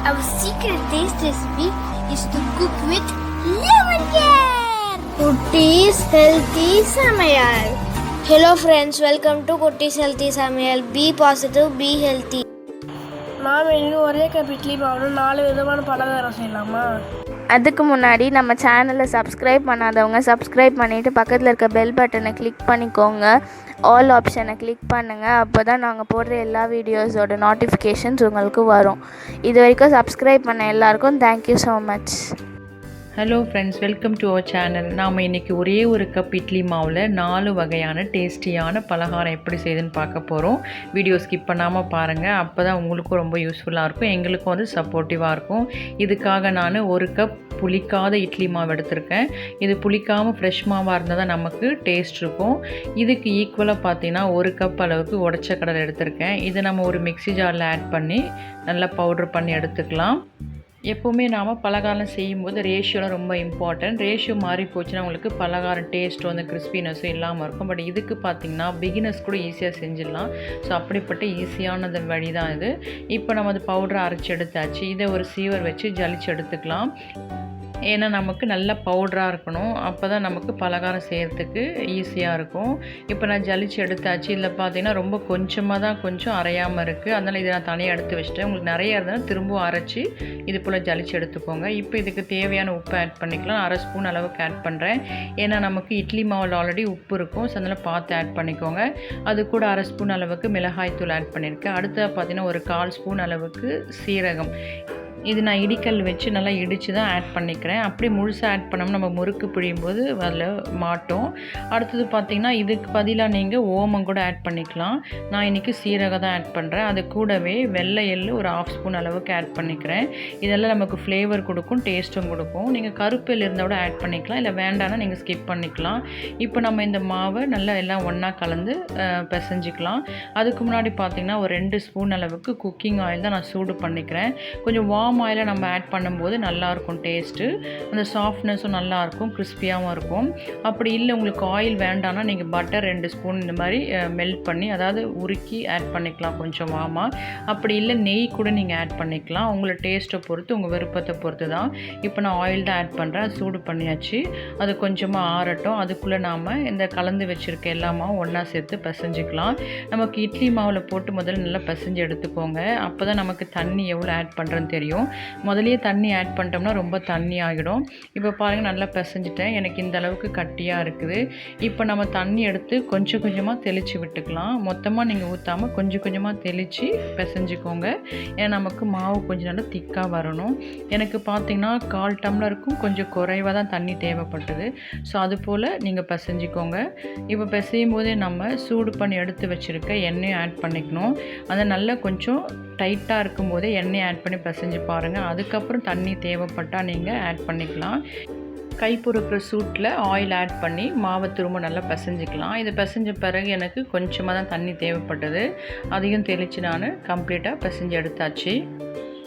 Our secret taste recipe is to cook with lemon care. Kutti's Healthy Samayal. Hello friends, welcome to Kutti's Healthy Samayal. Be positive, be healthy. நாம் இன்னும் ஒரே cup idli மாவு 4 விதமான பலகாரம் செய்யலாமா? அதுக்கு முன்னாடி நம்ம சேனலை சப்ஸ்கிரைப் பண்ணாதவங்க சப்ஸ்கிரைப் பண்ணிவிட்டு பக்கத்தில் இருக்க பெல் பட்டனை கிளிக் பண்ணிக்கோங்க. ஆல் ஆப்ஷனை கிளிக் பண்ணுங்கள். அப்போ தான் நாங்கள் போடுற எல்லா வீடியோஸோட நோட்டிஃபிகேஷன்ஸ் உங்களுக்கு வரும். இது வரைக்கும் சப்ஸ்கிரைப் பண்ண எல்லாருக்கும் thank you so much. Hello friends, welcome to our channel. நாம் இன்றைக்கி ஒரே ஒரு கப் இட்லி மாவில் 4 வகையான டேஸ்டியான பலகாரம் எப்படி செய்யுதுன்னு பார்க்க போகிறோம். வீடியோ ஸ்கிப் பண்ணாமல் பாருங்கள். அப்போ தான் உங்களுக்கும் ரொம்ப யூஸ்ஃபுல்லாக இருக்கும், எங்களுக்கும் வந்து சப்போர்ட்டிவாக இருக்கும். இதுக்காக நான் ஒரு கப் புளிக்காத இட்லி மாவு எடுத்திருக்கேன். இது புளிக்காமல் ஃப்ரெஷ் மாவாக இருந்தால் தான் நமக்கு டேஸ்ட் இருக்கும். இதுக்கு ஈக்குவலாக பார்த்தீங்கன்னா ஒரு கப் அளவுக்கு உடச்ச கடலை எடுத்திருக்கேன். இதை நம்ம ஒரு மிக்ஸி ஜாரில் ஆட் பண்ணி நல்லா பவுட்ரு பண்ணி எடுத்துக்கலாம். எப்போவுமே நாம் பலகாரம் செய்யும்போது ரேஷியோலாம் ரொம்ப இம்பார்ட்டன்ட். ரேஷியோ மாறி போச்சுன்னா உங்களுக்கு பலகாரம் டேஸ்ட்டும் வந்து கிறிஸ்பினஸும் இல்லாமல் இருக்கும். பட் இதுக்கு பார்த்திங்கன்னா பிகினர்ஸ் கூட ஈஸியாக செஞ்சிடலாம். ஸோ அப்படிப்பட்ட ஈஸியானது வழி தான் இது. இப்போ நம்ம அது பவுடரை அரைச்சி எடுத்தாச்சு. இதை ஒரு சீவர் வச்சு ஜலிச்சு எடுத்துக்கலாம். ஏன்னா நமக்கு நல்ல பவுடராக இருக்கணும், அப்போ தான் நமக்கு பலகாரம் செய்கிறதுக்கு ஈஸியாக இருக்கும். இப்போ நான் ஜலிச்சு எடுத்தாச்சு. இதில் பார்த்தீங்கன்னா ரொம்ப கொஞ்சமாக தான் கொஞ்சம் அரையாமல் இருக்குது. அதனால் இதை நான் தனியாக எடுத்து வச்சுட்டேன். உங்களுக்கு நிறைய இருந்தாலும் திரும்பவும் அரைச்சி இது போல் ஜலிச்சு எடுத்துக்கோங்க. இப்போ இதுக்கு தேவையான உப்பு ஆட் பண்ணிக்கலாம். 1/2 ஸ்பூன் அளவுக்கு ஆட் பண்ணுறேன். ஏன்னா நமக்கு இட்லி மாவில் ஆல்ரெடி உப்பு இருக்கும். ஸோ அதனால் பார்த்து ஆட் பண்ணிக்கோங்க. அது கூட 1/2 ஸ்பூன் அளவுக்கு மிளகாய்த்தூள் ஆட் பண்ணியிருக்கேன். அடுத்தது பார்த்தீங்கன்னா ஒரு 1/4 ஸ்பூன் அளவுக்கு சீரகம். இது நான் இடிக்கல் வச்சு நல்லா இடித்து தான் ஆட் பண்ணிக்கிறேன். அப்படி முழுசாக ஆட் பண்ணோம்னா நம்ம முறுக்கு பிழியும் போது அதில் மாட்டோம். அடுத்தது பார்த்திங்கன்னா இதுக்கு பதிலாக நீங்கள் ஓமம் கூட ஆட் பண்ணிக்கலாம். நான் இன்றைக்கி சீரகம் தான் ஆட் பண்ணுறேன். அது கூடவே வெள்ளை எள்ளு ஒரு 1/2 ஸ்பூன் அளவுக்கு ஆட் பண்ணிக்கிறேன். இதெல்லாம் நமக்கு ஃப்ளேவர் கொடுக்கும், டேஸ்ட்டும் கொடுக்கும். நீங்கள் கருப்பு எள்ளு இருந்தால் கூட ஆட் பண்ணிக்கலாம், இல்லை வேண்டாம்னா நீங்கள் ஸ்கிப் பண்ணிக்கலாம். இப்போ நம்ம இந்த மாவை நல்லா எல்லாம் ஒன்றா கலந்து பிசைஞ்சிக்கலாம். அதுக்கு முன்னாடி பார்த்திங்கன்னா ஒரு 2 ஸ்பூன் அளவுக்கு குக்கிங் ஆயில் தான் நான் சூடு பண்ணிக்கிறேன். கொஞ்சம் வார்ம் ஆயிலை நம்ம ஆட் பண்ணும்போது நல்லாயிருக்கும் டேஸ்ட்டு. அந்த சாஃப்ட்னஸும் நல்லாயிருக்கும், கிறிஸ்பியாகவும் இருக்கும். அப்படி இல்லை உங்களுக்கு ஆயில் வேண்டாம்னா நீங்கள் பட்டர் 2 ஸ்பூன் இந்த மாதிரி மெல்ட் பண்ணி அதாவது உருக்கி ஆட் பண்ணிக்கலாம் கொஞ்சம் வார்மாக. அப்படி இல்லை நெய் கூட நீங்கள் ஆட் பண்ணிக்கலாம், உங்களை டேஸ்ட்டை பொறுத்து உங்கள் விருப்பத்தை பொறுத்து தான். இப்போ நான் ஆயில் தான் ஆட் பண்ணுறேன். சூடு பண்ணியாச்சு. அது கொஞ்சமாக ஆறட்டும். அதுக்குள்ளே நாம் இந்த கலந்து வச்சுருக்க எல்லாமாவும் ஒன்றா சேர்த்து பிசைஞ்சிக்கலாம். நமக்கு இட்லி மாவில் போட்டு முதல்ல நல்லா பிசைஞ்சு எடுத்துக்கோங்க. அப்போ தான் நமக்கு தண்ணி எவ்வளோ ஆட் பண்ணுறேன்னு தெரியும். முதலையே தண்ணி ஆட் பண்ணிட்டோம்னா ரொம்ப தண்ணி ஆகிடும். இப்போ பாருங்கள் நல்லா பிசைஞ்சிட்டேன். எனக்கு இந்த அளவுக்கு கட்டியாக இருக்குது. இப்போ நம்ம தண்ணி எடுத்து கொஞ்சம் கொஞ்சமாக தெளித்து விட்டுக்கலாம். மொத்தமாக நீங்கள் ஊற்றாமல் கொஞ்சம் கொஞ்சமாக தெளித்து பிசைஞ்சிக்கோங்க. ஏன்னா நமக்கு மாவு கொஞ்சம் நல்லா திக்காக வரணும். எனக்கு பார்த்திங்கன்னா 1/4 டம்ளருக்கும் கொஞ்சம் குறைவாக தான் தண்ணி தேவைப்பட்டது. ஸோ அது போல் நீங்கள் பிசைஞ்சிக்கோங்க. இப்போ பிசையும் போதே நம்ம சூடு பண்ணி எடுத்து வச்சுருக்க எண்ணெயை ஆட் பண்ணிக்கணும். அதை நல்லா கொஞ்சம் டைட்டாக இருக்கும்போதே எண்ணெயை ஆட் பண்ணி பிசைஞ்சு பாருங்கள். அதுக்கப்புறம் தண்ணி தேவைப்பட்டால் நீங்கள் ஆட் பண்ணிக்கலாம். கை பொறுக்கிற சூட்டில் ஆயில் ஆட் பண்ணி மாவை திரும்ப நல்லா பிசைஞ்சிக்கலாம். இது பிசைஞ்ச பிறகு எனக்கு கொஞ்சமாக தான் தண்ணி தேவைப்பட்டது. அதையும் தெளித்து நான் கம்ப்ளீட்டாக பிசைஞ்சு எடுத்தாச்சு.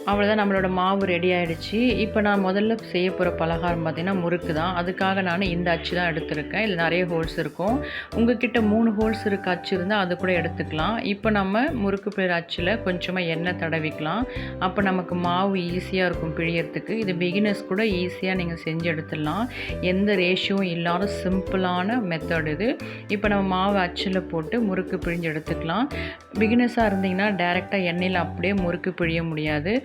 அவ்வளோதான், நம்மளோட மாவு ரெடி ஆகிடுச்சு. இப்போ நான் முதல்ல செய்ய போகிற பலகாரம் பார்த்திங்கன்னா முறுக்கு தான். அதுக்காக நான் இந்த அச்சு தான் எடுத்திருக்கேன். இதில் நிறைய ஹோல்ஸ் இருக்கும். உங்கள்கிட்ட 3 ஹோல்ஸ் இருக்க அச்சு இருந்தால் அது கூட எடுத்துக்கலாம். இப்போ நம்ம முறுக்கு பிழிற அச்சில் கொஞ்சமாக எண்ணெய் தடவிக்கலாம். அப்போ நமக்கு மாவு ஈஸியாக இருக்கும் பிழியறதுக்கு. இது பிகினர்ஸ் கூட ஈஸியாக நீங்கள் செஞ்சு எடுத்துடலாம். எந்த ரேஷியோவும் இல்லாத சிம்பிளான மெத்தட் இது. இப்போ நம்ம மாவு அச்சில் போட்டு முறுக்கு பிழிஞ்சு எடுத்துக்கலாம். பிகினர்ஸாக இருந்தீங்கன்னா டைரெக்டாக எண்ணெயில் அப்படியே முறுக்கு பிழிய முடியாது.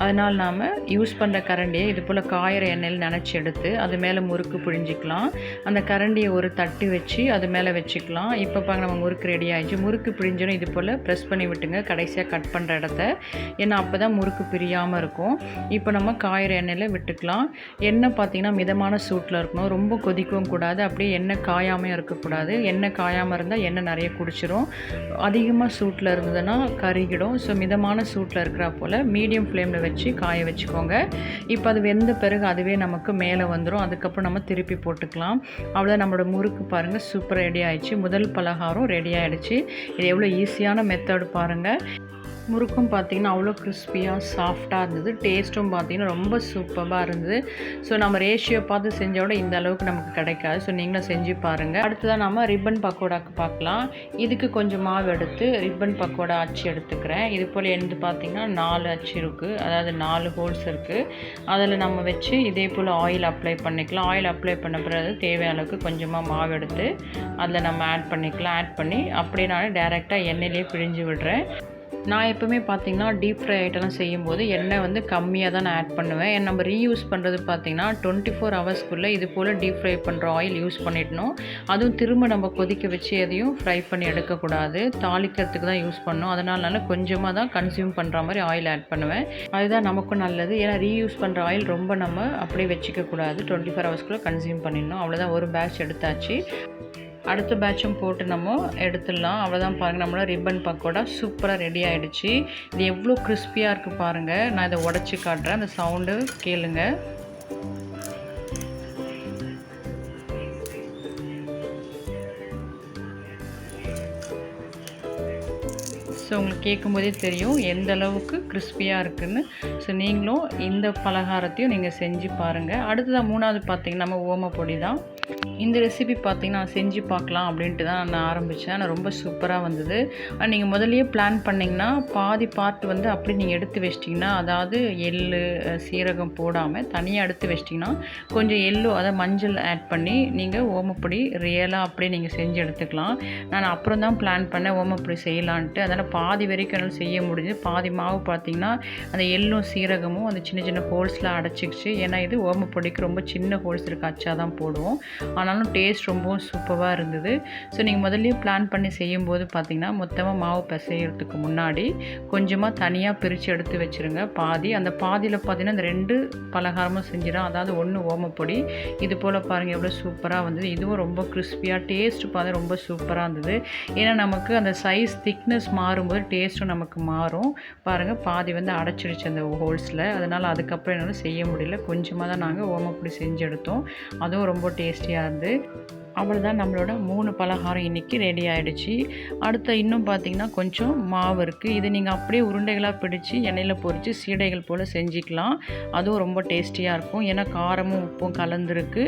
அதனால் நாம் யூஸ் பண்ணுற கரண்டியை இது போல் காயிற எண்ணெயில் நனைச்சி எடுத்து அது மேலே முறுக்கு பிழிஞ்சிக்கலாம். அந்த கரண்டியை ஒரு தட்டி வச்சு அது மேலே வச்சுக்கலாம். இப்போ பாருங்க நம்ம முறுக்கு ரெடி ஆகிடுச்சு. முறுக்கு பிழிஞ்சோன்னு இது போல் ப்ரெஸ் பண்ணி விட்டுங்க கடைசியாக கட் பண்ணுற இடத்த. ஏன்னா அப்போ தான் முறுக்கு பிரியாமல் இருக்கும். இப்போ நம்ம காயிற எண்ணெயில் விட்டுக்கலாம். எண்ணெய் பார்த்திங்கன்னா மிதமான சூட்டில் இருக்கணும், ரொம்ப கொதிக்கவும் கூடாது, அப்படியே எண்ணெய் காயாமையும் இருக்கக்கூடாது. எண்ணெய் காயாமல் இருந்தால் எண்ணெய் நிறைய குடிச்சிரும். அதிகமாக சூட்டில் இருந்ததுன்னா கருகிடும். ஸோ மிதமான சூட்டில் இருக்கிறா போல் மீடியம் ஃப்ளேமில் வச்சு காய வச்சுக்கோங்க. இப்போ அது வெந்த பிறகு அதுவே நமக்கு மேலே வந்துடும். அதுக்கப்புறம் நம்ம திருப்பி போட்டுக்கலாம். அவ்வளோ நம்மளோட முறுக்கு பாருங்கள் சூப்பராக ரெடி ஆகிடுச்சு. முதல் பலகாரம் ரெடி ஆகிடுச்சு. இது எவ்வளோ ஈஸியான மெத்தட் பாருங்கள். முறுக்கும் பார்த்திங்கன்னா அவ்வளோ கிறிஸ்பியாக சாஃப்டாக இருந்தது. டேஸ்ட்டும் பார்த்திங்கன்னா ரொம்ப சூப்பராக இருந்தது. ஸோ நம்ம ரேஷியோ பார்த்து செஞ்சோட இந்த அளவுக்கு நமக்கு கிடைக்காது. ஸோ நீங்களும் செஞ்சு பாருங்கள். அடுத்ததான் நம்ம ரிப்பன் பக்கோடாக்கு பார்க்கலாம். இதுக்கு கொஞ்சம் மாவு எடுத்து ரிப்பன் பக்கோடா அச்சு எடுத்துக்கிறேன். இது போல் எண்டு பார்த்திங்கன்னா 4 அச்சு இருக்குது, அதாவது 4 ஹோல்ஸ் இருக்குது. அதில் நம்ம வச்சு இதே போல் ஆயில் அப்ளை பண்ணிக்கலாம். ஆயில் அப்ளை பண்ண பிறகு தேவையான அளவுக்கு கொஞ்சமாக மாவு எடுத்து அதில் நம்ம ஆட் பண்ணிக்கலாம். ஆட் பண்ணி அப்படியே நான் டேரெக்டாக எண்ணெயிலே பிழிஞ்சு விடுறேன். நான் எப்போவுமே பார்த்திங்கன்னா டீப் ஃப்ரை ஐட்டம்லாம் செய்யும்போது எண்ணெய் வந்து கம்மியாக தான் நான் ஆட் பண்ணுவேன். நம்ம ரீயூஸ் பண்ணுறது பார்த்திங்கன்னா 24 ஹவர்ஸ்க்குள்ளே இது போல் டீப் ஃப்ரை பண்ணுற ஆயில் யூஸ் பண்ணிடணும். அதுவும் திரும்ப நம்ம கொதிக்க வச்சு எதையும் ஃப்ரை பண்ணி எடுக்கக்கூடாது, தாளிக்கிறதுக்கு தான் யூஸ் பண்ணணும். அதனால கொஞ்சமாக தான் கன்சியூம் பண்ணுற மாதிரி ஆயில் ஆட் பண்ணுவேன். அதுதான் நமக்கும் நல்லது. ஏன்னா ரீயூஸ் பண்ணுற ஆயில் ரொம்ப நம்ம அப்படியே வச்சுக்கக்கூடாது, 24 ஹவர்ஸ்க்குள்ளே கன்சியூம் பண்ணிடணும். அவ்வளோதான், ஒரு பேட்ச் எடுத்தாச்சு. அடுத்த பேட்சும் போட்டு நம்ம எடுத்துடலாம். அவ்வளோதான், பாருங்கள், நம்மளோட ரிப்பன் பக்கோடா சூப்பராக ரெடி ஆகிடுச்சு. இது எவ்வளோ கிறிஸ்பியாக இருக்குது பாருங்கள். நான் இதை உடச்சி காட்டுறேன், அந்த சவுண்டு கேளுங்க. ஸோ உங்களுக்கு கேட்கும்போதே தெரியும் எந்த அளவுக்கு கிறிஸ்பியாக இருக்குதுன்னு. ஸோ நீங்களும் இந்த பலகாரத்தையும் நீங்கள் செஞ்சு பாருங்கள். அடுத்ததாக 3வது பார்த்திங்கன்னா நம்ம ஓமப்பொடி தான். இந்த ரெசிபி பார்த்திங்கன்னா நான் செஞ்சு பார்க்கலாம் அப்படின்ட்டு தான் நான் ஆரம்பித்தேன். ஆனால் ரொம்ப சூப்பராக வந்தது. நீங்கள் முதல்லையே பிளான் பண்ணிங்கன்னா பாதி பார்ட் வந்து அப்படி நீங்கள் எடுத்து வச்சிட்டிங்கன்னா, அதாவது எள் சீரகம் போடாமல் தனியாக எடுத்து வச்சிட்டிங்கன்னா கொஞ்சம் எள்ளு அதை மஞ்சள் ஆட் பண்ணி நீங்கள் ஓமப்பொடி ரியலாக அப்படியே நீங்கள் செஞ்சு எடுத்துக்கலாம். நான் அப்புறம் தான் பிளான் பண்ணேன் ஓமப்பொடி செய்யலான்ட்டு. அதனால் பாதி வரைக்கும் என்னால் செய்ய முடிஞ்சு. பாதி மாவு பார்த்திங்கன்னா அந்த எள்ளும் சீரகமும் அந்த சின்ன சின்ன ஹோல்ஸில் அடைச்சிக்கிச்சு. ஏன்னா இது ஓமப்பொடிக்கு ரொம்ப சின்ன ஹோல்ஸ் இருக்க அச்சா தான் போடுவோம். ஆனாலும் டேஸ்ட் ரொம்பவும் சூப்பராக இருந்தது. ஸோ நீங்கள் முதல்லையே பிளான் பண்ணி செய்யும்போது பார்த்திங்கன்னா மொத்தமாக மாவு பிசைகிறதுக்கு முன்னாடி கொஞ்சமாக தனியாக பிரித்து எடுத்து வச்சுருங்க. பாதி அந்த பாதியில் பார்த்திங்கன்னா இந்த 2 பலகாரமும் செஞ்சிடும். அதாவது 1 ஓமப்பொடி. இது போல் பாருங்கள் எவ்வளோ சூப்பராக வந்தது. இதுவும் ரொம்ப கிறிஸ்பியாக டேஸ்ட் பார்த்து ரொம்ப சூப்பராக இருந்தது. ஏன்னா நமக்கு அந்த சைஸ் திக்னஸ் மாறும்போது டேஸ்ட்டும் நமக்கு மாறும். பாருங்கள், பாதி வந்து அடைச்சிடுச்சு அந்த ஹோல்ஸில். அதனால் அதுக்கப்புறம் என்னால் செய்ய முடியல. கொஞ்சமாக தான் நாங்கள் ஓமப்பொடி செஞ்சு எடுத்தோம். அதுவும் ரொம்ப டேஸ்டியாக இருந்து. அவ்வளோதான், நம்மளோட 3 பலகாரம் இன்றைக்கி ரெடி ஆகிடுச்சு. அடுத்த இன்னும் பார்த்திங்கன்னா கொஞ்சம் மாவு இருக்குது. இது நீங்கள் அப்படியே உருண்டைகளாக பிடிச்சி எண்ணெயில் பொரித்து சீடைகள் போல் செஞ்சுக்கலாம். அதுவும் ரொம்ப டேஸ்டியாக இருக்கும். ஏன்னா காரமும் உப்பும் கலந்துருக்கு,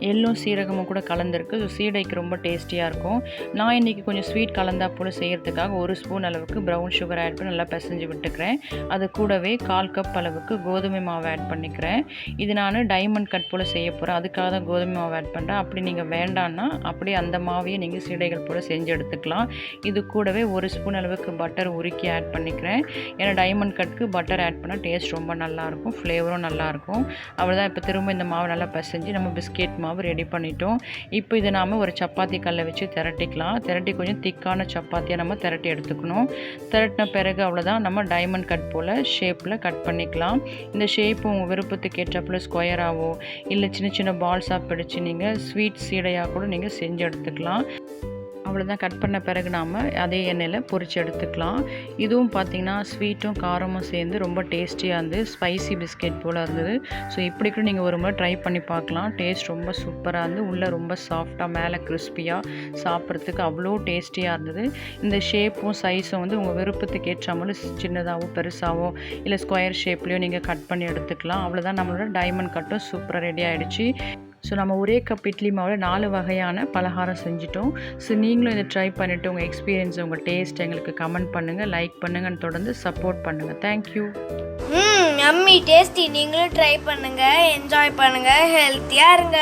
எள்ளும் சீரகமும் கூட கலந்துருக்கு. ஸோ சீடைக்கு ரொம்ப டேஸ்டியாக இருக்கும். நான் இன்றைக்கி கொஞ்சம் ஸ்வீட் கலந்தா போல் செய்கிறதுக்காக 1 ஸ்பூன் அளவுக்கு ப்ரௌன் சுகர் ஆட் பண்ணி நல்லா பிசைஞ்சு விட்டுக்கிறேன். அது கூடவே 1/4 கப் அளவுக்கு கோதுமை மாவு ஆட் பண்ணிக்கிறேன். இது நான் டைமண்ட் கட் போல் செய்ய போகிறேன், அதுக்காக தான் கோதுமை மாவு ஆட் பண்ணுறேன். அப்படி நீங்கள் வேண்டான்னா அப்படியே அந்த மாவையே நீங்கள் சீடைகள் போல் செஞ்சு எடுத்துக்கலாம். இது கூடவே 1 ஸ்பூன் அளவுக்கு பட்டர் உருக்கி ஆட் பண்ணிக்கிறேன். ஏன்னா டைமண்ட் கட்டுக்கு பட்டர் ஆட் பண்ணால் டேஸ்ட் ரொம்ப நல்லாயிருக்கும், ஃப்ளேவரும் நல்லாயிருக்கும். அவ்வளோதான், இப்போ திரும்ப இந்த மாவு நல்லா பிசைஞ்சு நம்ம பிஸ்கெட் மாவு ரெடி பண்ணிட்டோம். இப்போ இதை நாம் ஒரு சப்பாத்தி கல்லை வச்சு திரட்டிக்கலாம். திரட்டி கொஞ்சம் திக்கான சப்பாத்தியாக நம்ம திரட்டி எடுத்துக்கணும். திரட்டின பிறகு அவ்வளோதான், நம்ம டைமண்ட் கட் போல் ஷேப்பில் கட் பண்ணிக்கலாம். இந்த ஷேப்பு உங்கள் விருப்பத்துக்கு ஏற்றப்போல் ஸ்கொயராகவோ இல்லை சின்ன சின்ன பால்ஸாக பிடிச்சி நீங்கள் ஸ்வீட் சீடையாக கூட நீங்கள் செஞ்சு எடுத்துக்கலாம். அவ்வளோதான், கட் பண்ண பிறகு நாம் அதே எண்ணெயில் பொரித்து எடுத்துக்கலாம். இதுவும் பார்த்திங்கன்னா ஸ்வீட்டும் காரமும் சேர்ந்து ரொம்ப டேஸ்டியாக இருந்து ஸ்பைசி பிஸ்கெட் போல் இருந்தது. ஸோ இப்படி கூட நீங்கள் ஒரு முறை ட்ரை பண்ணி பார்க்கலாம். டேஸ்ட் ரொம்ப சூப்பராக இருந்து, உள்ளே ரொம்ப சாஃப்டாக மேலே கிறிஸ்பியாக சாப்பிட்றதுக்கு அவ்வளோ டேஸ்டியாக இருந்தது. இந்த ஷேப்பும் சைஸும் வந்து உங்கள் விருப்பத்துக்கு ஏற்ற மாதிரி சின்னதாகவோ பெருசாகவோ இல்லை ஸ்கொயர் ஷேப்லேயோ நீங்கள் கட் பண்ணி எடுத்துக்கலாம். அவ்வளோதான், நம்மளோட டைமண்ட் கட்டும் சூப்பராக ரெடி ஆகிடுச்சு. ஸோ நம்ம ஒரே கப் இட்லி மாவில் 4 வகையான பலகாரம் செஞ்சிட்டோம். ஸோ நீங்களும் இதை ட்ரை பண்ணிவிட்டு உங்கள் எக்ஸ்பீரியன்ஸ், உங்கள் டேஸ்ட் எங்களுக்கு கமெண்ட் பண்ணுங்கள், லைக் பண்ணுங்கள், தொடர்ந்து சப்போர்ட் பண்ணுங்கள். தேங்க்யூ. Yummy tasty. நீங்களும் ட்ரை பண்ணுங்கள், என்ஜாய் பண்ணுங்கள், ஹெல்த்தியாக இருங்க.